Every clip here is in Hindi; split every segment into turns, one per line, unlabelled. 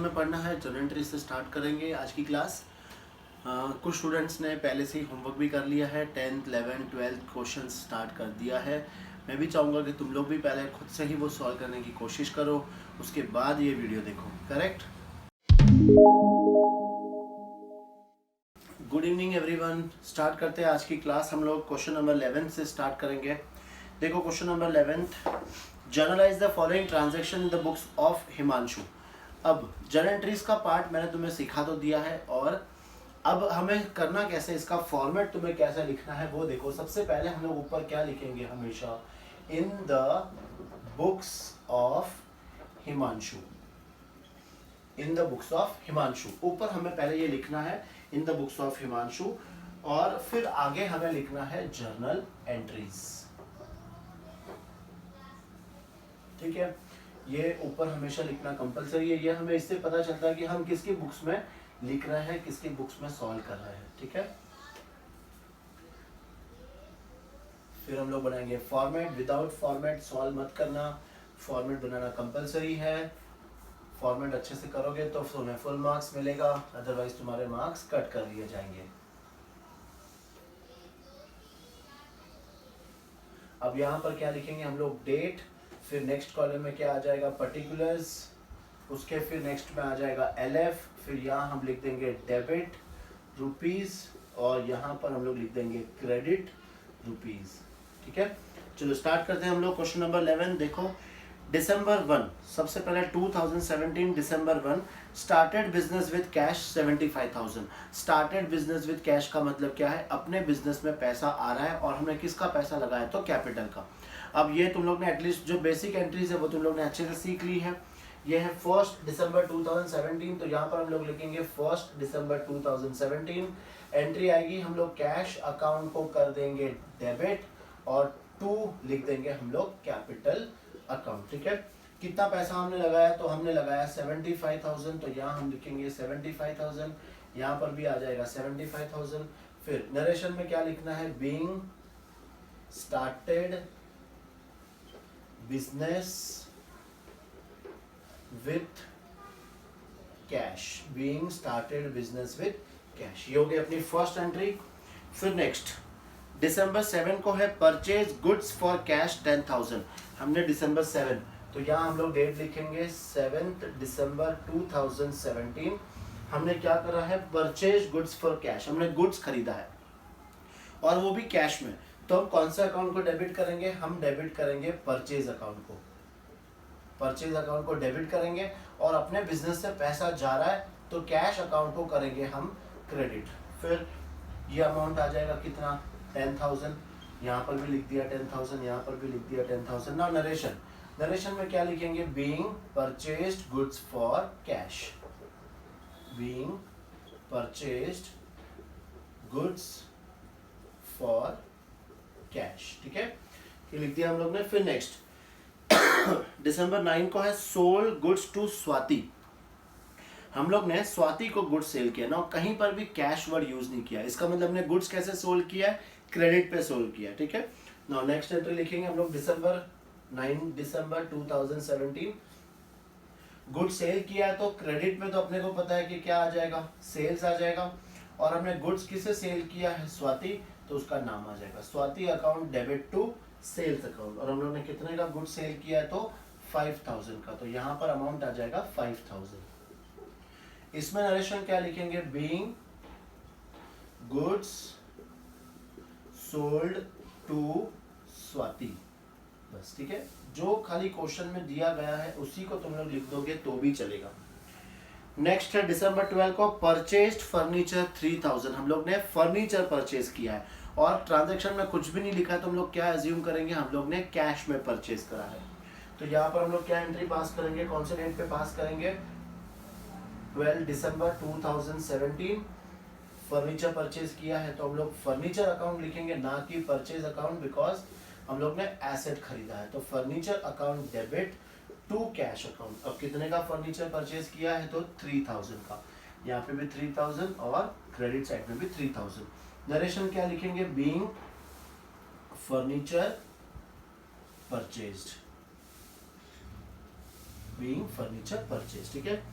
हमें पढ़ना है जर्नल एंट्री से स्टार्ट करेंगे आज की क्लास। कुछ स्टूडेंट्स ने पहले से ही होमवर्क भी कर लिया है, 10th 11th 12th question start कर दिया है। मैं भी चाहूँगा कि तुम लोग भी पहले खुद से ही वो सॉल्व करने की कोशिश करो, उसके बाद ये वीडियो देखो। Correct. Good evening everyone. Start करते हैं आज की क्लास। हम लोग क्वेश्चन नंबर 11 से स्टार्ट करेंगे। देखो question number 11, generalized the following transaction in the books of Himanshu. अब जर्नल एंट्रीज का पार्ट मैंने तुम्हें सिखा तो दिया है, और अब हमें करना कैसे, इसका फॉर्मेट तुम्हें कैसे लिखना है वो देखो। सबसे पहले हम लोग ऊपर क्या लिखेंगे, हमेशा इन the books of Himanshu. In the books of Himanshu, ऊपर हमें पहले ये लिखना है इन द बुक्स ऑफ हिमांशु, और फिर आगे हमें लिखना है जर्नल एंट्रीज। ठीक है, ये ऊपर हमेशा लिखना कंपलसरी है। ये हमें इससे पता चलता है कि हम किसकी बुक्स में लिख रहे हैं, किसकी बुक्स में सॉल्व कर रहे हैं। ठीक है, फिर हम लोग बनाएंगे फॉर्मेट। विदाउट फॉर्मेट सॉल्व मत करना, फॉर्मेट बनाना कंपलसरी है। फॉर्मेट अच्छे से करोगे तो तुम्हें फुल मार्क्स मिलेगा, अदरवाइज तुम्हारे मार्क्स कट कर लिए जाएंगे। अब यहाँ पर क्या लिखेंगे हम लोग, डेट, फिर नेक्स्ट कॉलम में क्या आ जाएगा, पर्टिकुलर्स, उसके फिर नेक्स्ट में आ जाएगा एलएफ, फिर यहाँ हम लिख देंगे डेबिट रुपीस, और यहाँ पर हम लोग लिख देंगे क्रेडिट रुपीस। ठीक है, चलो स्टार्ट करते हैं हम लोग। क्वेश्चन नंबर 11 देखो, December 1, सबसे पहले 2017 December 1 started business with cash 75,000। Started business with cash का मतलब क्या है, अपने बिजनेस में पैसा आ रहा है और हमने किसका पैसा लगाया, तो कैपिटल का। अब ये तुम लोग ने एटलीस्ट जो बेसिक एंट्रीज है वो तुम लोग ने अच्छे से सीख ली है। ये है 1 December 2017, तो यहाँ पर हम लोग लिखेंगे 1 December 2017। एंट्री आएगी, हम लोग कैश अकाउंट को कर देंगे डेबिट, और 2 लिख देंगे हम लोग कैपिटल अकाउंट। ठीक है, कितना पैसा हमने लगाया, तो हमने लगाया 75,000, तो यहाँ हम लिखेंगे 75,000, यहाँ पर भी आ जाएगा 75,000। फिर नरेशन में क्या लिखना है, being started business with cash, being started business with cash. ये हो गई अपनी फर्स्ट एंट्री। फिर नेक्स्ट December 7 को है परचेज गुड्स फॉर कैश 10,000। हमने December 7, तो यहाँ हम लोग डेट लिखेंगे 7 December 2017। हमने क्या करा है, परचेज गुड्स फॉर कैश, हमने गुड्स खरीदा है और वो भी कैश में। तो हम कौन सा अकाउंट को डेबिट करेंगे, हम डेबिट करेंगे परचेज अकाउंट को। परचेज अकाउंट को डेबिट करेंगे, और अपने बिजनेस से पैसा जा रहा है तो कैश अकाउंट को करेंगे हम क्रेडिट। फिर ये अमाउंट आ जाएगा कितना, 10,000। यहाँ पर भी लिख दिया 10,000, यहाँ पर भी लिख दिया 10,000। नाउ नरेशन, नरेशन में क्या लिखेंगे, being purchased goods for cash, being purchased goods for cash. ठीक है, ये लिख दिया हम लोग ने। फिर नेक्स्ट December 9 को है सोल्ड गुड्स टू स्वाति। हम लोग ने स्वाति को गुड्स सेल किया ना, कहीं पर भी कैश वर्ड यूज नहीं किया। इसका मतलब हमने गुड्स कैसे सोल्ड किया है, क्रेडिट पे सोल्ड किया। ठीक है, नाउ नेक्स्ट एंट्री लिखेंगे हम लोग December 9 December 2017। गुड सेल किया है तो क्रेडिट में तो अपने को पता है कि क्या आ जाएगा, सेल्स आ जाएगा, और हमने गुड्स किसे सेल किया है, स्वाति, तो उसका नाम आ जाएगा Swati account debit to sales account. और हम लोग ने कितने का गुड सेल किया है, तो 5,000 का, तो यहाँ पर अमाउंट आ जाएगा 5,000। इसमें नरेशन क्या लिखेंगे, being goods sold to Swati, बस। ठीक है, जो खाली क्वेश्चन में दिया गया है उसी को तुम लोग लिख दोगे तो भी चलेगा। नेक्स्ट है December 12 को परचेज्ड फर्नीचर 3,000। हम लोग ने फर्नीचर परचेज किया है और ट्रांजैक्शन में कुछ भी नहीं लिखा है, तो हम लोग क्या एज्यूम करेंगे, हम लोग ने कैश में परचेज करा है। तो यहाँ पर हम लोग क्या एंट्री पास करेंगे, कौन से डेट पे पास करेंगे, 12 December 2017। फर्नीचर परचेज किया है तो हम लोग फर्नीचर अकाउंट लिखेंगे, ना कि परचेज अकाउंट, बिकॉज हम लोग ने एसेट खरीदा है। तो furniture account debit to cash account. अब कितने का फर्नीचर परचेज किया है, तो 3,000 का, यहाँ पे भी 3,000 और क्रेडिट साइड में भी 3,000। नरेशन क्या लिखेंगे, being furniture purchased, being furniture purchase. ठीक है,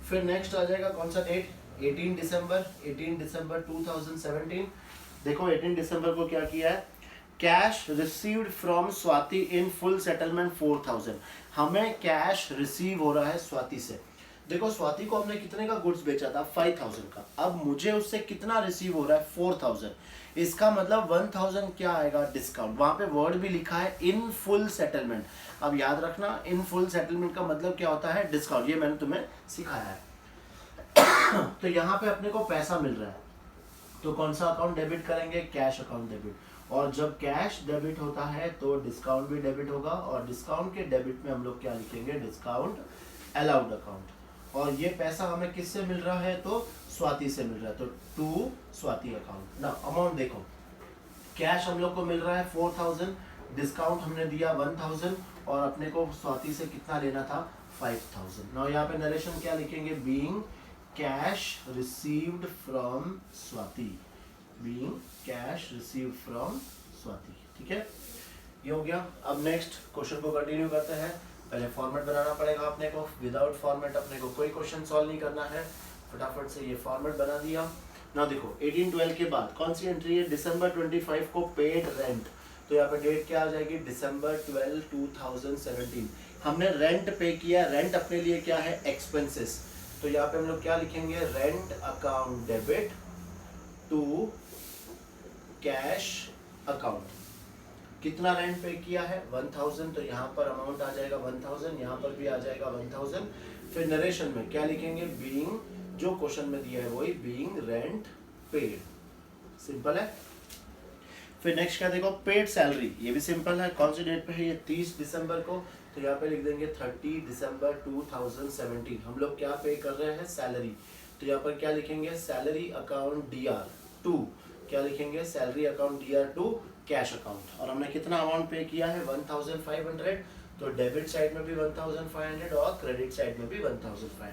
फिर नेक्स्ट आ जाएगा कौन सा डेट, 18 दिसंबर, 18 दिसंबर 2017। देखो 18 दिसंबर को क्या किया है, cash received from Swati in full settlement 4000। हमें कैश रिसीव हो रहा है स्वाति से। देखो स्वाति को हमने कितने का गुड्स बेचा था, 5000 का। अब मुझे उससे कितना रिसीव हो रहा है, 4000। इसका मतलब 1000 क्या आएगा, डिस्काउंट। वहां पे वर्ड भी लिखा है इन फुल सेटलमेंट। अब याद रखना, इन फुल सेटलमेंट का मतलब क्या होता है, डिस्काउंट। ये मैंने तुम्हें सिखाया है। तो यहाँ पे अपने को पैसा मिल रहा है, तो कौन सा अकाउंट डेबिट करेंगे, कैश अकाउंट डेबिट। और जब कैश डेबिट होता है तो डिस्काउंट भी डेबिट होगा, और डिस्काउंट के डेबिट में हम लोग क्या लिखेंगे, डिस्काउंट अलाउड अकाउंट। और ये पैसा हमें किससे मिल रहा है, तो स्वाति से मिल रहा है, तो टू स्वाति अकाउंट ना। अमाउंट देखो, कैश हम लोग को मिल रहा है 4000, डिस्काउंट हमने दिया 1000, और अपने को स्वाति से कितना लेना था, 5000। ना यहाँ पे नरेशन क्या लिखेंगे, being cash received from Swati, being cash received from Swati. ठीक है, ये हो गया। अब नेक्स्ट क्वेश्चन को कंटिन्यू करते हैं। पहले फॉर्मेट बनाना पड़ेगा अपने को, विदाउट फॉर्मेट अपने को कोई क्वेश्चन सॉल्व नहीं करना है। फटाफट से ये फॉर्मेट बना दिया ना। देखो 18-12 के बाद कौन सी एंट्री है, दिसंबर 25 को पेड रेंट। तो यहाँ पे डेट क्या आ जाएगी, दिसंबर 12, 2017। हमने रेंट पे किया, रेंट अपने लिए क्या है, एक्सपेंसेस। तो यहाँ पे हम लोग क्या लिखेंगे, rent account debit to cash account. कितना रेंट पे किया है, 1000, तो यहाँ पर अमाउंट आ जाएगा 1000, यहाँ पर भी आ जाएगा 1000। फिर नरेशन में क्या लिखेंगे, बीइंग, जो क्वेश्चन में दिया है वही, बीइंग रेंट पेड। सिंपल है। फिर नेक्स्ट क्या देखो, पेड सैलरी, ये भी सिंपल है। कौन सी डेट पे है ये, 30 दिसंबर को। तो यहाँ पे लिख देंगे 30 दिसंबर 2017। हम लोग क्या पे कर रहे हैं, सैलरी। तो यहाँ पर क्या लिखेंगे, सैलरी अकाउंट DR टू, क्या लिखेंगे, salary account DR to cash account. और हमने कितना अमाउंट पे किया है, 1500। तो डेबिट साइड में भी 1500 और क्रेडिट साइड में भी 1500।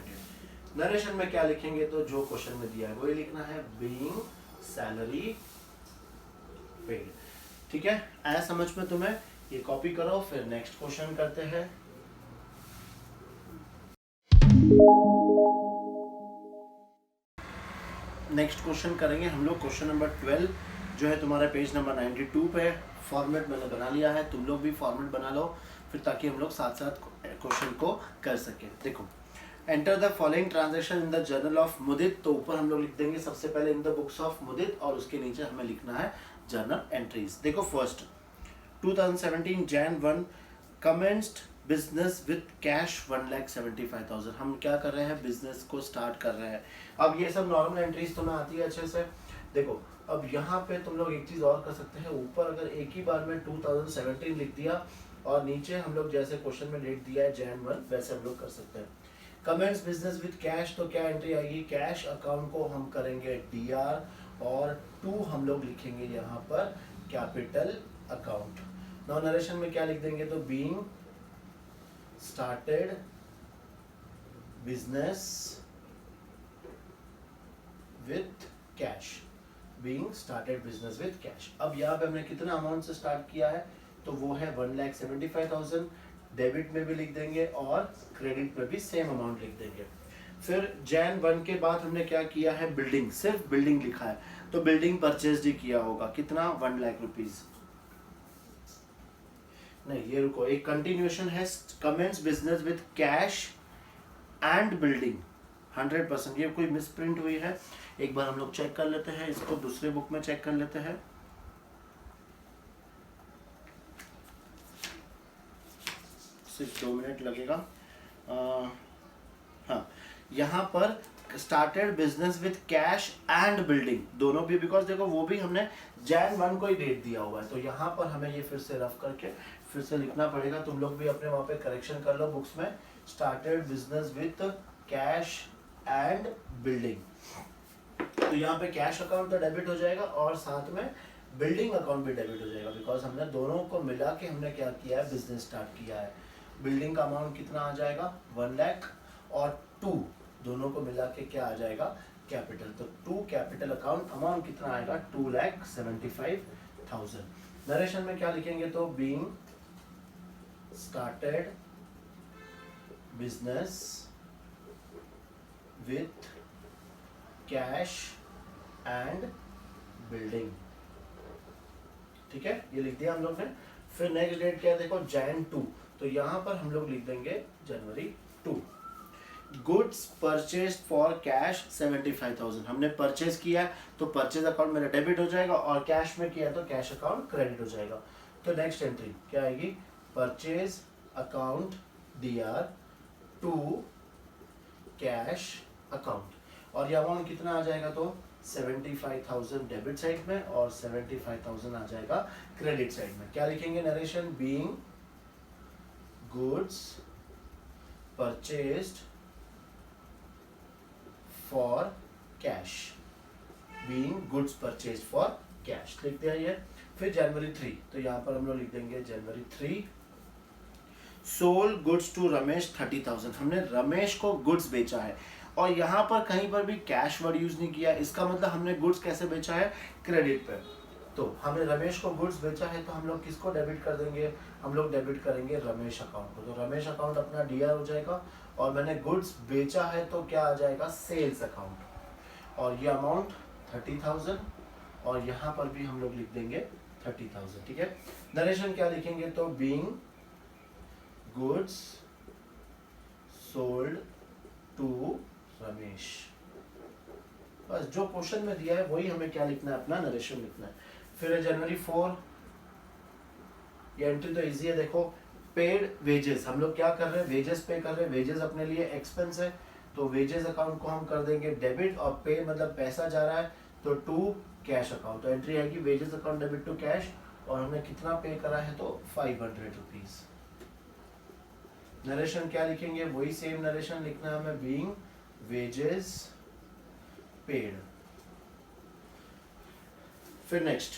नरेशन में क्या लिखेंगे, तो जो क्वेश्चन में दिया है वही लिखना है, बीइंग सैलरी पेड। ठीक है, आया समझ में तुम्हें, ये कॉपी करो। फिर नेक्स्ट क्वेश्चन करते हैं। नेक्स्ट क्वेश्चन करेंगे हम लोग, क्वेश्चन नंबर 12 जो है तुम्हारा पेज नंबर 92 पे। फॉर्मेट मैंने बना लिया है, तुम लोग भी फॉर्मेट बना लो फिर, ताकि हम लोग साथ साथ क्वेश्चन को कर सकें। देखो, enter the following transaction in the journal of Mudit. तो ऊपर हम लोग लिख देंगे सबसे पहले in the books of Mudit, और उसके नीचे हमें लिखना है जर्नल एंट्रीज। देखो first 2017 Jan 1 commenced business with cash 1,75,000। हम क्या कर रहे हैं, बिजनेस को स्टार्ट कर रहे हैं। अब ये सब नॉर्मल एंट्रीज तुम्हें आती है अच्छे से। देखो अब यहाँ पे तुम लोग एक चीज और कर सकते हैं, ऊपर अगर एक ही बार में 2017 लिख दिया, और नीचे हम लोग जैसे क्वेश्चन में डेट दिया है Jan 1, वैसे हम लोग कर सकते हैं। कमेंट्स बिजनेस विद कैश, तो क्या एंट्री आएगी, कैश अकाउंट को हम करेंगे DR, और टू हम लोग लिखेंगे यहाँ पर कैपिटल अकाउंट। नाउ नरेशन में क्या लिख देंगे, तो being started business with cash, being started business with cash. अब यहाँ पे हमने कितना अमाउंट से स्टार्ट किया है, तो वो है 1,75,000। डेबिट में भी लिख देंगे और क्रेडिट में भी सेम अमाउंट लिख देंगे। फिर Jan 1 के बाद हमने क्या किया है, बिल्डिंग, सिर्फ बिल्डिंग लिखा है, तो बिल्डिंग परचेज ही किया होगा, कितना, 1 लाख रुपीज। नहीं ये रुको, एक कंटिन्यूएशन है, comments business with cash and building 100%। ये कोई मिसप्रिंट हुई है, एक बार हम लोग चेक कर लेते हैं, इसको दूसरे बुक में चेक कर लेते हैं। सिर्फ 2 मिनट लगेगा। हाँ, यहाँ पर started business with cash and building दोनों भी, बिकॉज देखो वो भी हमने Jan 1 को ही डेट दिया हुआ है, तो यहाँ पर हमें ये फिर से रफ करके फिर से लिखना पड़ेगा। तुम लोग भी अपने वहाँ पे करेक्शन कर लो बुक्स में, started business with cash and building. तो यहाँ पे कैश अकाउंट तो डेबिट हो जाएगा, और साथ में बिल्डिंग अकाउंट भी डेबिट हो जाएगा, बिकॉज हमने दोनों को मिला के हमने क्या किया है, बिजनेस स्टार्ट किया है। बिल्डिंग का अमाउंट कितना आ जाएगा, 1 लाख, और 2 दोनों को मिला के क्या आ जाएगा, कैपिटल। तो 2 कैपिटल अकाउंट, अमाउंट कितना आएगा, 2,75,000। नरेशन में क्या लिखेंगे, तो being started business with cash and building. ठीक है, ये लिख दिया हम लोग ने। फिर नेक्स्ट डेट क्या है देखो, Jan 2, तो यहाँ पर हम लोग लिख देंगे जनवरी 2। गुड्स परचेज फॉर कैश 75,000, हमने परचेज किया तो परचेज अकाउंट मेरा डेबिट हो जाएगा, और कैश में किया तो कैश अकाउंट क्रेडिट हो जाएगा। तो नेक्स्ट एंट्री क्या आएगी, purchase account DR to cash account, और ये अमाउंट कितना आ जाएगा, तो 75,000 डेबिट साइड में और 75,000 आ जाएगा क्रेडिट साइड में। क्या लिखेंगे narration, being goods purchased for cash, being goods purchased for cash लिख दिया ये। फिर जनवरी 3, तो यहाँ पर हम लोग लिख देंगे जनवरी 3, सोल्ड गुड्स टू रमेश 30,000, हमने रमेश को गुड्स बेचा है, और यहाँ पर कहीं पर भी कैश वर्ड यूज नहीं किया, इसका मतलब हमने गुड्स कैसे बेचा है, क्रेडिट पे। तो हमने रमेश को गुड्स बेचा है तो हम लोग किसको डेबिट कर देंगे, हम लोग डेबिट करेंगे रमेश अकाउंट को, तो रमेश अकाउंट अपना DR हो जाएगा, और मैंने गुड्स बेचा है तो क्या आ जाएगा, सेल्स अकाउंट, और ये अमाउंट 30,000, और यहाँ पर भी हम लोग लिख देंगे 30,000। ठीक है, नरेशन क्या लिखेंगे, तो being goods sold to Ramesh, बस जो क्वेश्चन में दिया है वही हमें क्या लिखना है, अपना नरेशन लिखना है। फिर है जनवरी 4, ये एंट्री तो इजी है, देखो पेड वेजेस, हम लोग क्या कर रहे हैं, वेजेस पे कर रहे हैं, वेजेस अपने लिए एक्सपेंस है, तो वेजेस अकाउंट को हम कर देंगे डेबिट, और पे मतलब पैसा जा रहा है तो टू कैश अकाउंट, तो एंट्री आएगी wages account debit to cash, और हमने कितना पे करा है, तो 500 रुपीज। नरेशन क्या लिखेंगे, वही सेम नरेशन लिखना है हमें, बीइंग वेजेस पेड। फिर next,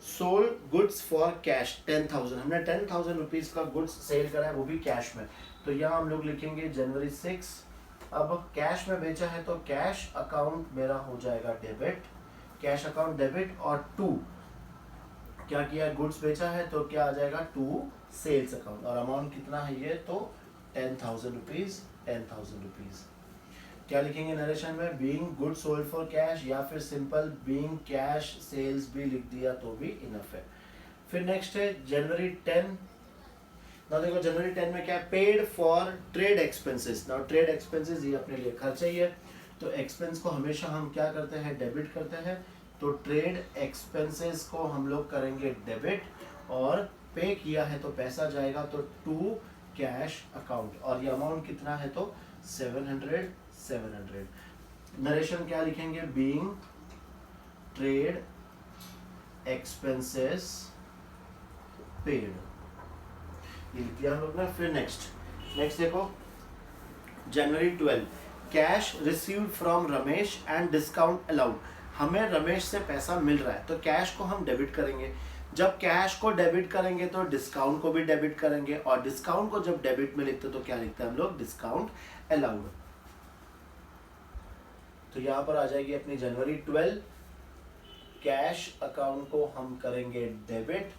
sold goods for cash 10,000, हमने 10,000 रुपीज का गुड्स सेल करा है, वो भी कैश में, तो यहाँ हम लोग लिखेंगे जनवरी 6। अब कैश में बेचा है तो कैश अकाउंट मेरा हो जाएगा डेबिट, कैश अकाउंट डेबिट, और टू क्या किया है, गुड्स बेचा है तो क्या आ जाएगा, टू सेल्स अकाउंट, और अमाउंट कितना है ये, तो 10,000 रुपीज, 10,000 रुपीज। क्या लिखेंगे नरेशन में, being good sold for cash, या फिर सिंपल बीइंग कैश सेल्स भी लिख दिया तो भी इनफ है। फिर नेक्स्ट है जनवरी 10, ना देखो जनवरी 10 में क्या है, पेड फॉर ट्रेड एक्सपेंसेस, ना ट्रेड एक्सपेंसेस ये अपने लिए खर्चा ही है, तो एक्सपेंस को हमेशा हम क्या करते हैं, डेबिट करते हैं, तो ट्रेड एक्सपेंसेस को हम लोग करेंगे डेबिट, और पे किया है तो पैसा जाएगा तो टू कैश अकाउंट, और ये अमाउंट कितना है, तो 700। नरेशन क्या लिखेंगे, बीइंग ट्रेड एक्सपेंसेस पेड, ये लिख दिया हम लोग ने। फिर नेक्स्ट देखो जनवरी 12, cash received from Ramesh and discount allowed, हमें रमेश से पैसा मिल रहा है तो कैश को हम डेबिट करेंगे, जब कैश को डेबिट करेंगे तो डिस्काउंट को भी डेबिट करेंगे, और डिस्काउंट को जब डेबिट में लिखते तो क्या लिखते हैं हम लोग, डिस्काउंट अलाउड। तो यहाँ पर आ जाएगी अपनी जनवरी 12, कैश अकाउंट को हम करेंगे डेबिट,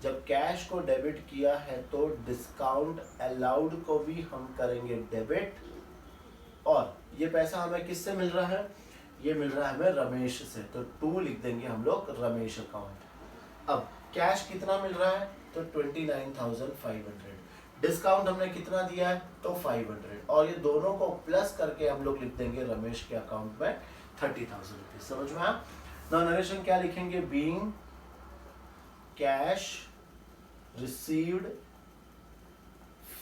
जब कैश को डेबिट किया है तो डिस्काउंट अलाउड को भी हम करेंगे डेबिट, और ये पैसा हमें किससे मिल रहा है, ये मिल रहा है हमें रमेश से, तो टू लिख देंगे हम लोग रमेश अकाउंट। अब कैश कितना मिल रहा है, तो 29,500, डिस्काउंट हमने कितना दिया है, तो 500, और ये दोनों को प्लस करके हम लोग लिख देंगे रमेश के अकाउंट में 30,000 रुपीज। समझ में आया। नाउ नरेशन क्या लिखेंगे, being cash received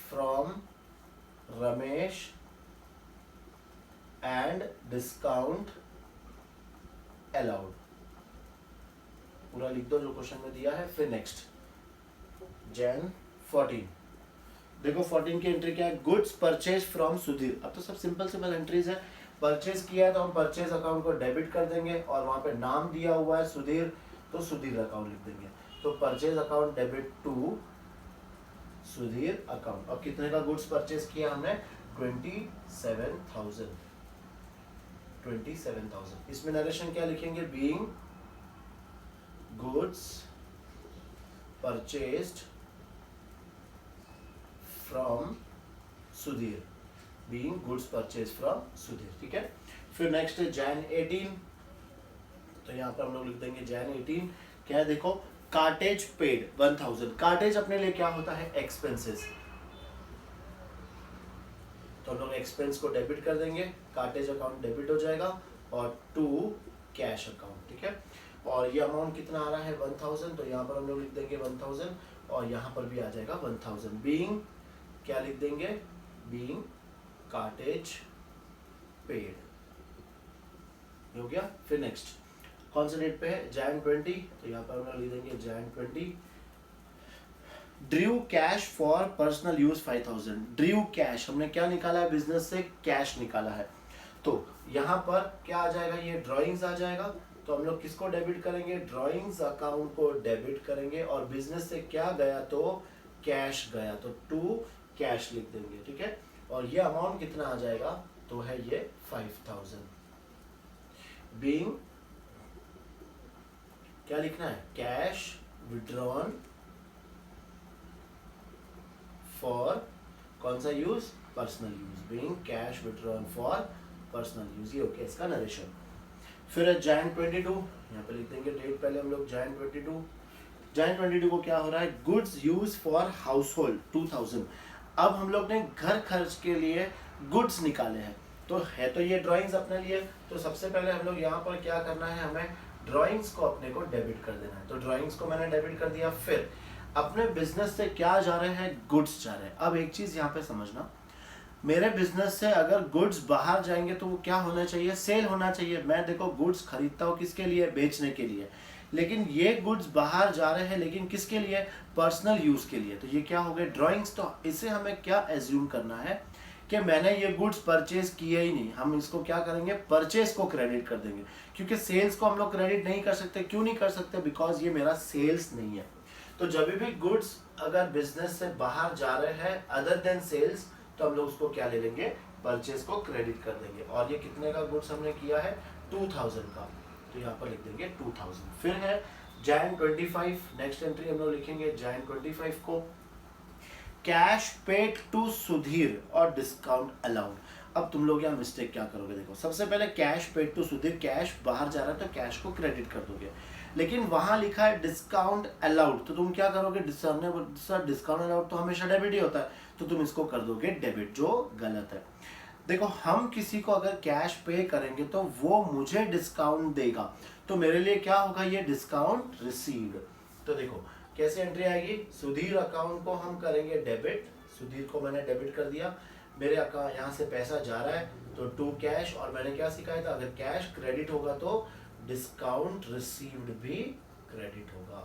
from Ramesh and discount allowed, पूरा लिख दो जो क्वेश्चन में दिया है। फिर नेक्स्ट Jan 14, देखो 14 की एंट्री क्या है, गुड्स परचेज फ्रॉम सुधीर। अब तो सब सिंपल एंट्रीज है, परचेज किया है तो हम परचेज अकाउंट को डेबिट कर देंगे, और वहां पे नाम दिया हुआ है सुधीर, तो सुधीर अकाउंट लिख देंगे, तो purchase account debit to Sudhir account. और कितने का गुड्स परचेज किया हमने, 27,000। इसमें नरेशन क्या लिखेंगे, being goods purchased from Sudhir, being goods purchase from Sudhir. ठीक है, फिर नेक्स्ट है जैन 18, तो यहाँ पर हम लोग लिख देंगे जैन 18। क्या है देखो, कार्टेज पेड 1000। कार्टेज अपने लिए क्या होता है, एक्सपेंसेस, तो हम लोग एक्सपेंस को डेबिट कर देंगे, कार्टेज अकाउंट डेबिट हो जाएगा और टू कैश अकाउंट, ठीक है। और ये अमाउंट कितना आ रहा है 1000, तो यहाँ पर हम लोग लिख देंगे 1000 और यहाँ पर भी आ जाएगा 1000। बीइंग क्या लिख देंगे, बीइंग कार्टेज पेड, हो गया। फिर नेक्स्ट कौन से डेट पे है, जैन 20, तो यहाँ पर हम लोग लिख देंगे Jain 20। Drew cash for personal use 5000। Drew cash हमने क्या निकाला है, बिजनेस से कैश निकाला है, तो यहाँ पर क्या आ जाएगा, ये ड्राइंग्स आ जाएगा। तो हम लोग किसको डेबिट करेंगे, ड्राइंग्स अकाउंट को डेबिट करेंगे और बिजनेस से क्या गया, तो कैश गया, तो टू कैश लिख देंगे, ठीक है। और ये अमाउंट कितना आ जाएगा, तो है ये 5000। बीइंग क्या लिखना है, कैश विड्रॉन फॉर कौन सा use, personal use. Being cash withdrawn for personal use, ये ओके इसका नरेशन। फिर जैन 22, यहाँ पे लिख देंगे डेट, पहले हम लोग जैन 22। जैन 22 को क्या हो रहा है, goods use for house hold 2000। अब हम लोग ने घर खर्च के लिए गुड्स निकाले हैं, तो है तो ये ड्राइंग्स अपने लिए, तो सबसे पहले हम लोग यहाँ पर क्या करना है, हमें ड्राइंग्स को अपने को डेबिट कर देना है। तो ड्राइंग्स को मैंने डेबिट कर दिया। फिर अपने बिजनेस से क्या जा रहे हैं, गुड्स जा रहे हैं। अब एक चीज यहाँ पे समझना, मेरे बिजनेस से अगर गुड्स बाहर जाएंगे तो वो क्या होना चाहिए, सेल होना चाहिए। मैं देखो गुड्स खरीदता हूँ किसके लिए, बेचने के लिए, लेकिन ये गुड्स बाहर जा रहे हैं, लेकिन किसके लिए, पर्सनल यूज के लिए। तो ये क्या हो गए, ड्राइंग्स। तो इसे हमें क्या एज्यूम करना है कि मैंने ये गुड्स परचेज किए ही नहीं, हम इसको क्या करेंगे, परचेज को क्रेडिट कर देंगे, क्योंकि सेल्स को हम लोग क्रेडिट नहीं कर सकते। क्यों नहीं कर सकते, बिकॉज ये मेरा सेल्स नहीं है। तो जब भी गुड्स अगर बिजनेस से बाहर जा रहे हैं अदर देन सेल्स, तो हम लोग उसको क्या ले लेंगे, परचेज को क्रेडिट कर देंगे। और ये कितने का गुड्स हमने किया है, 2000 का, तो यहाँ पर लिख देंगे 2000। फिर है जैन 25, नेक्स्ट एंट्री हम लोग लिखेंगे जैन 25 को, कैश पेड टू सुधीर और डिस्काउंट अलाउड। अब तुम लोग यहाँ मिस्टेक क्या करोगे, देखो सबसे पहले cash paid to Sudhir, cash बाहर जा रहा है तो कैश को क्रेडिट कर दोगे, लेकिन वहां लिखा है डिस्काउंट अलाउड, तो तुम क्या करोगे, डिस्काउंट अलाउड तो हमेशा डेबिट ही होता है, तो तुम इसको कर दोगे डेबिट, जो गलत है। देखो हम किसी को अगर कैश पे करेंगे तो वो मुझे डिस्काउंट देगा, तो मेरे लिए क्या होगा, ये डिस्काउंट रिसीव्ड। तो देखो कैसे एंट्री आएगी, सुधीर अकाउंट को हम करेंगे डेबिट, सुधीर को मैंने डेबिट कर दिया, मेरे अकाउंट यहाँ से पैसा जा रहा है तो टू कैश, और मैंने क्या सिखाया था, अगर कैश क्रेडिट होगा तो डिस्काउंट रिसीव्ड भी क्रेडिट होगा,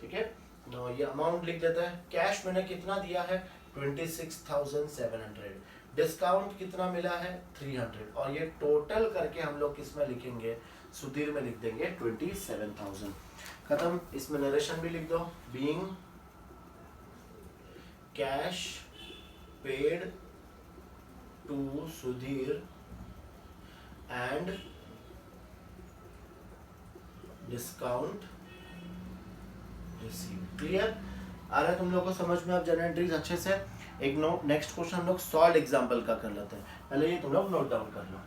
ठीक है। नो ये अमाउंट लिख देता है, कैश मैंने कितना दिया है 26,700, डिस्काउंट कितना मिला है 300, और ये टोटल करके हम लोग किसमें लिखेंगे, सुधीर में लिख देंगे 27,000। खत्म। इसमें नरेशन भी लिख दो, being cash paid to Sudhir and discount receive. Clear आ रहा है तुम लोग को समझ में? आप जनरल एंट्रीज अच्छे से एक नेक्स्ट क्वेश्चन हम लोग सॉल्व एग्जांपल का कर लेते हैं, पहले ये तुम लोग नोट डाउन कर लो।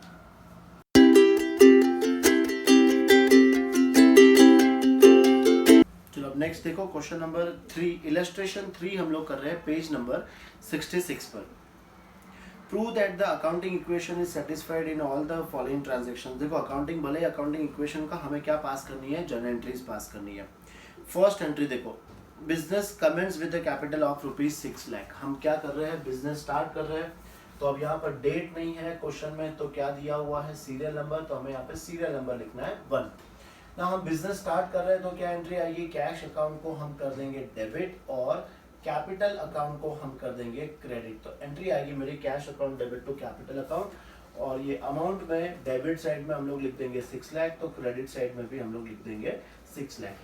चलो अब नेक्स्ट देखो क्वेश्चन नंबर 3, इलस्ट्रेशन 3 हम लोग कर रहे हैं पेज नंबर 66 पर। Prove that the accounting equation is satisfied in all the following transactions. देखो अकाउंटिंग भले अकाउंटिंग इक्वेशन का हमें क्या पास करनी है, जनरल एंट्रीज पास करनी है। फर्स्ट एंट्री देखो, business commence with the capital of ₹6 lakh. हम क्या कर रहे हैं, बिजनेस स्टार्ट कर रहे हैं, तो अब यहाँ पर डेट नहीं है क्वेश्चन में, तो क्या दिया हुआ है सीरियल नंबर, तो हमें यहाँ पे सीरियल नंबर लिखना है 1। ना हम बिजनेस स्टार्ट कर रहे हैं तो क्या एंट्री आएगी, कैश अकाउंट को हम कर देंगे डेबिट और कैपिटल अकाउंट को हम कर देंगे क्रेडिट। तो एंट्री आएगी मेरी cash account debit to capital account, और ये अमाउंट में डेबिट साइड में हम लोग लिख देंगे 6 लाख, तो क्रेडिट साइड में भी हम लोग लिख देंगे 6 लाख।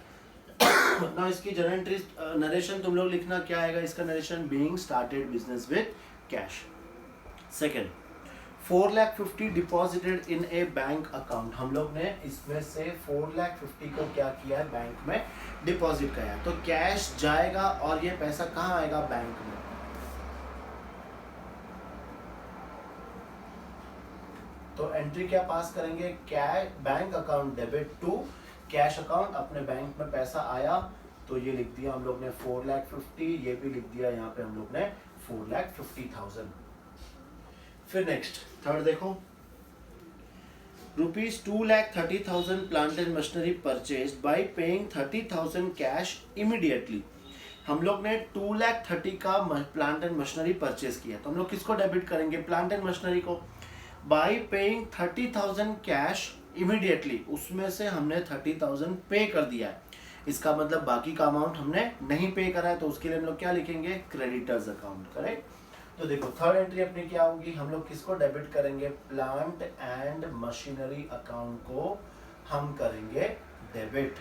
ना इसकी जनरल एंट्री नरेशन तुम लोग लिखना क्या आएगा, इसका narration being started business with cash. Second, 4,50,000 deposited in A bank account. हम लोग ने इसमें से 4,50,000 को क्या किया है, बैंक में डिपॉजिट किया है, तो कैश जाएगा और ये पैसा कहाँ आएगा, बैंक में। तो एंट्री क्या पास करेंगे, cash bank account debit to cash account, अपने बैंक में पैसा आया तो ये लिख दिया हम लोग ने 4,50,000, ये भी लिख दिया यहाँ पे हम लोग ने 4,50,000। फिर नेक्स्ट थर्ड देखो, ₹2,30,000 plant and machinery purchased bye paying 30,000 cash immediately. हम लोग ने 2,30,000 का प्लांट एंड मशीनरी परचेज किया, तो हम लोग किसको डेबिट करेंगे, प्लांट एंड मशीनरी को। बाय पेइंग 30,000 कैश इमीडिएटली, उसमें से हमने 30,000 पे कर दिया है, इसका मतलब बाकी का अमाउंट हमने नहीं पे करा है, तो उसके लिए हम लोग क्या लिखेंगे, क्रेडिटर्स अकाउंट, करेक्ट। तो देखो थर्ड एंट्री अपनी क्या होगी, हम लोग किसको डेबिट करेंगे, प्लांट एंड मशीनरी अकाउंट को हम करेंगे डेबिट।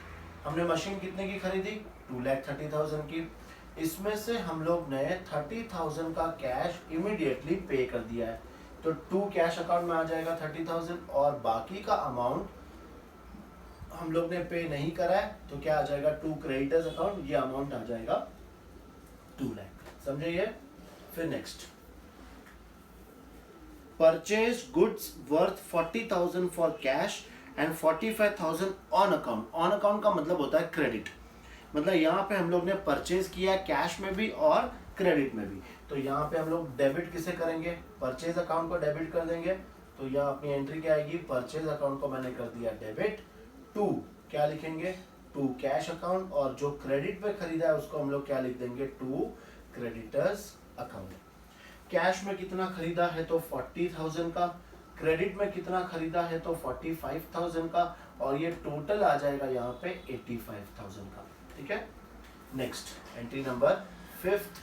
हमने मशीन कितने की खरीदी, 2,30,000 की, इसमें से हम लोग ने 30,000 का कैश इमीडिएटली पे कर दिया है, तो 2 कैश अकाउंट में आ जाएगा 30,000, और बाकी का अमाउंट हम लोग ने पे नहीं करा है, तो क्या आ जाएगा, 2 क्रेडिटर्स अकाउंट, ये अमाउंट आ जाएगा 2 लाख, समझे ये। फिर next, purchase goods worth 40,000 for cash and 45,000 on account. On account का मतलब होता है क्रेडिट, मतलब यहाँ पे हम लोग ने परचेज किया है कैश में भी और क्रेडिट में भी, तो यहाँ पे हम लोग डेबिट किसे करेंगे, परचेज अकाउंट को डेबिट कर देंगे। तो यहाँ अपनी एंट्री क्या आएगी, परचेज अकाउंट को मैंने कर दिया डेबिट टू, क्या लिखेंगे, टू कैश अकाउंट, और जो क्रेडिट पे खरीदा है उसको हम लोग क्या लिख देंगे, टू क्रेडिटर्स अकाउंट। कैश में कितना खरीदा है तो 40,000 का, क्रेडिट में कितना खरीदा है तो 45,000 का, और ये टोटल आ जाएगा यहाँ पे 85,000 का, ठीक है। Next entry number 5th,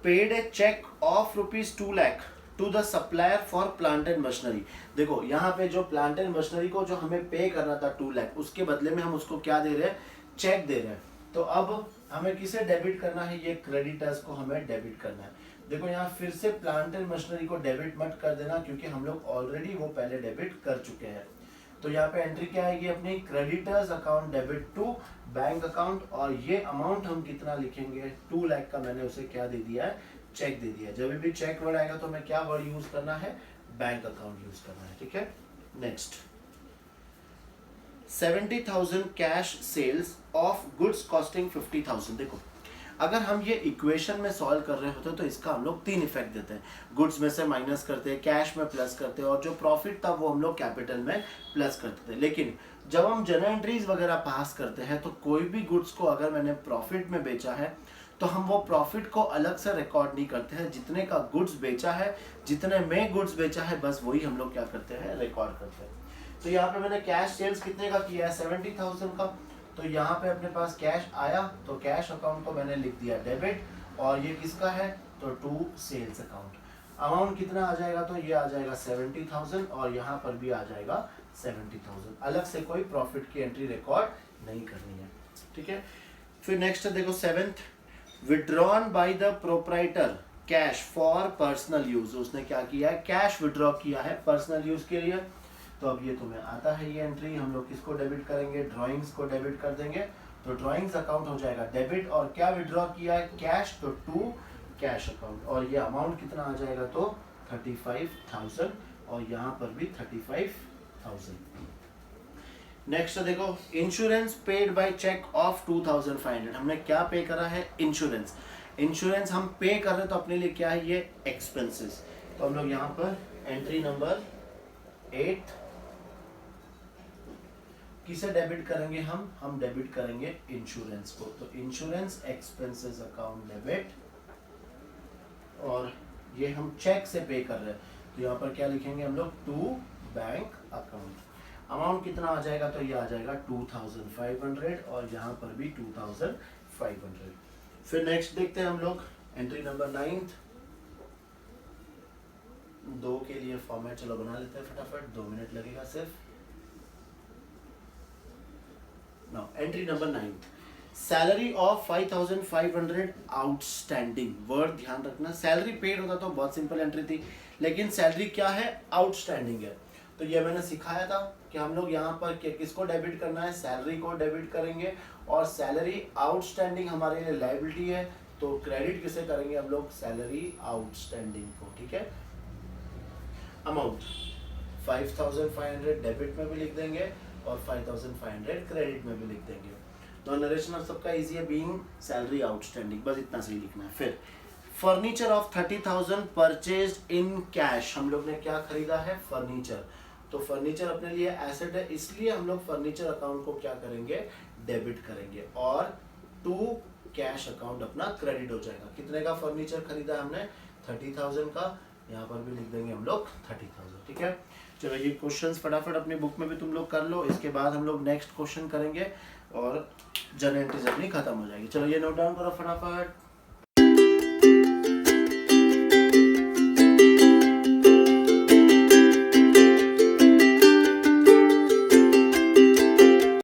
paid a cheque of ₹2 lakh to the supplier for plant and machinery. देखो यहाँ पे जो प्लांट एंड मशीनरी को जो हमें पे करना था 2 लाख, उसके बदले में हम उसको क्या दे रहे हैं, चेक दे रहे हैं। तो अब हमें किसे डेबिट करना है, ये क्रेडिटर्स को हमें डेबिट करना है। देखो यहाँ फिर से प्लांट एंड मशीनरी को डेबिट मत कर देना, क्योंकि हम लोग ऑलरेडी वो पहले डेबिट कर चुके हैं। तो यहाँ पे एंट्री क्या आएगी अपनी, creditors account debit to bank account, और ये अमाउंट हम कितना लिखेंगे, 2 लाख का मैंने उसे क्या दे दिया है, चेक दे दिया। जब भी चेक वर्ड आएगा तो हमें क्या वर्ड यूज करना है, बैंक अकाउंट यूज करना है, ठीक है। Next, 70,000 cash sales of goods costing 50,000। देखो अगर हम ये इक्वेशन में सॉल्व कर रहे होते तो इसका हम लोग 3 इफेक्ट देते हैं, गुड्स में से माइनस करते हैं, कैश में प्लस करते हैं, और जो प्रॉफिट था वो हम लोग कैपिटल में प्लस करते थे। लेकिन जब हम जर्नल एंट्रीज वगैरह पास करते हैं तो कोई भी गुड्स को अगर मैंने प्रॉफिट में बेचा है तो हम वो प्रॉफिट को अलग से रिकॉर्ड नहीं करते हैं, जितने का गुड्स बेचा है, जितने में गुड्स बेचा है, बस वही हम लोग क्या करते हैं, रिकॉर्ड करते हैं। तो यहाँ पे मैंने कैश सेल्स कितने का किया है, 70,000 का, तो यहाँ पे अपने पास कैश आया तो कैश अकाउंट को मैंने लिख दिया डेबिट, और ये किसका है तो टू सेल्स अकाउंट। अमाउंट कितना आ जाएगा तो ये आ जाएगा 70,000, और यहाँ पर भी आ जाएगा 70,000। अलग से कोई प्रॉफिट की एंट्री रिकॉर्ड नहीं करनी है, ठीक है। फिर नेक्स्ट देखो 7th, withdrawn by the proprietor cash for personal use. उसने क्या किया है, कैश विड्रॉ किया है पर्सनल यूज के लिए। तो अब ये तुम्हें आता है ये एंट्री, हम लोग किसको डेबिट करेंगे, ड्राइंग्स को डेबिट कर देंगे, तो ड्राइंग्स अकाउंट हो जाएगा डेबिट, और क्या विड्रॉ किया है, कैश, तो टू कैश अकाउंट, और ये अमाउंट कितना आ जाएगा तो 35,000, और यहाँ पर भी 35,000। नेक्स्ट देखो, insurance paid by cheque of 2,500। हमने क्या पे करा है, इंश्योरेंस। इंश्योरेंस हम पे कर रहे हैं तो अपने लिए क्या है, ये एक्सपेंसेस। तो हम लोग यहाँ पर एंट्री नंबर 8 किसे डेबिट करेंगे, हम डेबिट करेंगे इंश्योरेंस को। तो इंश्योरेंस एक्सपेंसेस अकाउंट डेबिट, और ये हम चेक से पे कर रहे हैं, तो यहाँ पर क्या लिखेंगे हम लोग, टू बैंक अकाउंट। अमाउंट कितना आ जाएगा तो ये आ जाएगा 2,500, और यहाँ पर भी 2,500। फिर नेक्स्ट देखते हैं हम लोग एंट्री नंबर 9th, 2 के लिए फॉर्मेट चलो बना लेते हैं फटाफट, 2 मिनट लगेगा सिर्फ। Now entry number 9th, salary of 5,500 outstanding. Word ध्यान रखना, सैलरी पेड होता तो बहुत सिंपल एंट्री थी, लेकिन सैलरी क्या है, आउटस्टैंडिंग है। तो ये मैंने सिखाया था कि हम लोग यहाँ पर किसको डेबिट करना है, सैलरी को डेबिट करेंगे, और सैलरी आउटस्टैंडिंग हमारे लिए लायबिलिटी है, तो क्रेडिट किसे करेंगे हम लोग, सैलरी आउटस्टैंडिंग को, ठीक है। अमाउंट 5500 डेबिट में भी लिख देंगे और 5500 क्रेडिट में भी लिख देंगे। तो नरेशन ऑफ सबका इजी है, बीइंग सैलरी आउटस्टैंडिंग, बस इतना सही लिखना है। फिर furniture of 30,000 purchased in cash, हम लोग ने क्या खरीदा है, फर्नीचर। तो फर्नीचर अपने लिए एसेट है, इसलिए हम लोग फर्नीचर अकाउंट को क्या करेंगे, डेबिट करेंगे और टू कैश अकाउंट अपना क्रेडिट हो जाएगा। कितने का फर्नीचर खरीदा हमने, 30,000 का, यहाँ पर भी लिख देंगे हम लोग 30,000। ठीक है, चलो ये क्वेश्चंस फटाफट अपनी बुक में भी तुम लोग कर लो, इसके बाद हम लोग नेक्स्ट क्वेश्चन करेंगे और जर्नल एंट्रीज अपनी खत्म हो जाएगी। चलो ये नोट डाउन करो फटाफट।